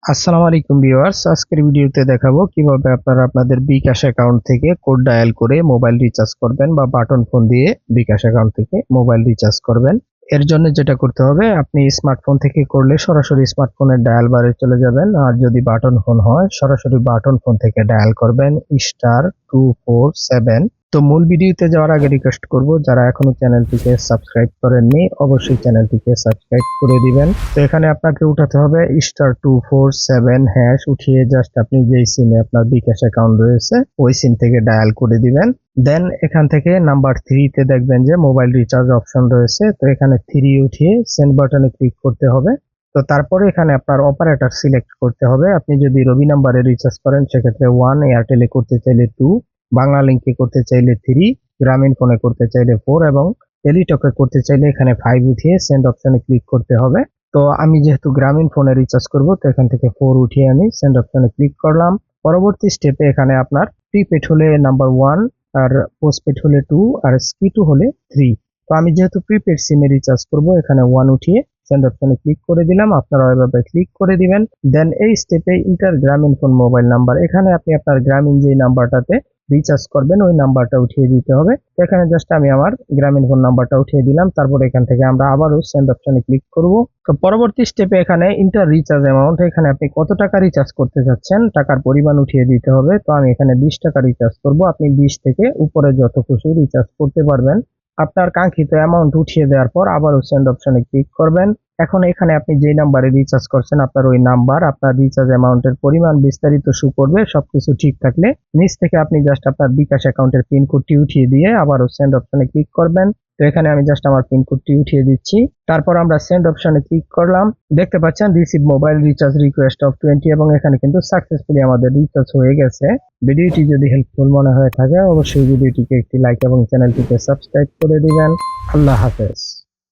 আসসালামু আলাইকুম ভিউয়ার্স, আজকের ভিডিওতে দেখাবো কিভাবে আপনারা আপনাদের বিকাশ অ্যাকাউন্ট থেকে কোড ডায়াল করে মোবাইল রিচার্জ করবেন বা বাটন ফোন দিয়ে বিকাশ অ্যাকাউন্ট থেকে মোবাইল রিচার্জ করবেন। এর জন্য যেটা করতে হবে, আপনি স্মার্টফোন থেকে করলে সরাসরি স্মার্টফোনের ডায়াল বারে চলে যাবেন, আর যদি বাটন ফোন হয় সরাসরি বাটন ফোন থেকে ডায়াল করবেন *247। তো মূল ভিডিওতে যাওয়ার আগে রিকোয়েস্ট করব, যারা এখনো চ্যানেলটিকে সাবস্ক্রাইব করেননি অবশ্যই চ্যানেলটিকে সাবস্ক্রাইব করে দিবেন। তো এখানে আপনাকে উঠাতে হবে *247# উঠিয়ে জাস্ট আপনি যেই সিমে আপনার বিকাশ অ্যাকাউন্ট রয়েছে ওই সিম থেকে ডায়াল করে দিবেন। দেন এখান থেকে নাম্বার 3 তে দেখবেন যে মোবাইল রিচার্জ অপশন রয়েছে, তো এখানে 3 উঠিয়ে সেন্ড বাটনে ক্লিক করতে হবে। তো তারপরে এখানে আপনার অপারেটর সিলেক্ট করতে হবে। আপনি যদি রবি নাম্বারে রিচার্জ করেন সেক্ষেত্রে 1, এয়ারটেলে করতে চাইলে 2, বাংলা লিংকে করতে চাইলে 3, গ্রামীণ ফোনে করতে চাইলে 4 এবং টেলিটকে করতে চাইলে এখানে 5 উঠিয়ে সেন্ড অপশনে ক্লিক করতে হবে। তো আমি যেহেতু গ্রামীণ ফোনে রিচার্জ করব, তো এখান থেকে 4 উঠিয়ে আমি সেন্ড অপশনে ক্লিক করলাম। পরবর্তী স্টেপে এখানে আপনার প্রিপেড হলে নাম্বার 1, আর পোস্টপেড হলে 2, আর স্কি2 হলে 3। তো আমি যেহেতু প্রিপেড সিমে রিচার্জ করব, এখানে 1 উঠিয়ে সেন্ড অপশনে ক্লিক করে দিলাম। আপনারা এভাবে ক্লিক করে দিবেন। দেন এই স্টেপে ইন্টার গ্রামীণ ফোন মোবাইল নাম্বার, এখানে আপনি আপনার গ্রামীণ যে নাম্বারটাতে রিচার্জ করবেন ওই নাম্বারটা উঠিয়ে দিতে হবে। তো এখানে জাস্ট আমি আমার গ্রামীণ ফোন নাম্বারটা উঠিয়ে দিলাম। তারপর এখান থেকে আমরা আবারও সেন্ড অপশনে ক্লিক করব। তো পরবর্তী স্টেপে এখানে ইন্টার রিচার্জ অ্যামাউন্ট, এখানে আপনি কত টাকা রিচার্জ করতে যাচ্ছেন টাকার পরিমাণ উঠিয়ে দিতে হবে। তো আমি এখানে 20 টাকা রিচার্জ করব। আপনি 20 থেকে উপরে যত খুশি রিচার্জ করতে পারবেন। আপনার কাঙ্ক্ষিত অ্যামাউন্ট উঠিয়ে দেওয়ার পর আবারও সেন্ড অপশনে ক্লিক করবেন। এখন এখানে আপনি যে নাম্বারে রিচার্জ করছেন আপনার ওই নাম্বার, আপনার রিচার্জ অ্যামাউন্টের পরিমাণ বিস্তারিত শো করবে। সবকিছু ঠিক থাকলে নিচ থেকে আপনি জাস্ট আপনার বিকাশ অ্যাকাউন্টের পিন কোডটি উঠিয়ে দিয়ে আবারও সেন্ড অপশনে ক্লিক করবেন। তো এখানে আমি জাস্ট আমার পিন কোডটি উঠিয়ে দিচ্ছি। তারপর আমরা সেন্ড অপশনে ক্লিক করলাম। দেখতে পাচ্ছেন receive mobile recharge request of 20 এবং এখানে কিন্তু সাকসেসফুলি আমাদের রিচার্জ হয়ে গেছে। ভিডিওটি যদি হেল্পফুল মনে হয়ে থাকে অবশ্যই ভিডিওটিকে একটি লাইক এবং চ্যানেলটিকে সাবস্ক্রাইব করে দিবেন। আল্লাহ হাফেজ।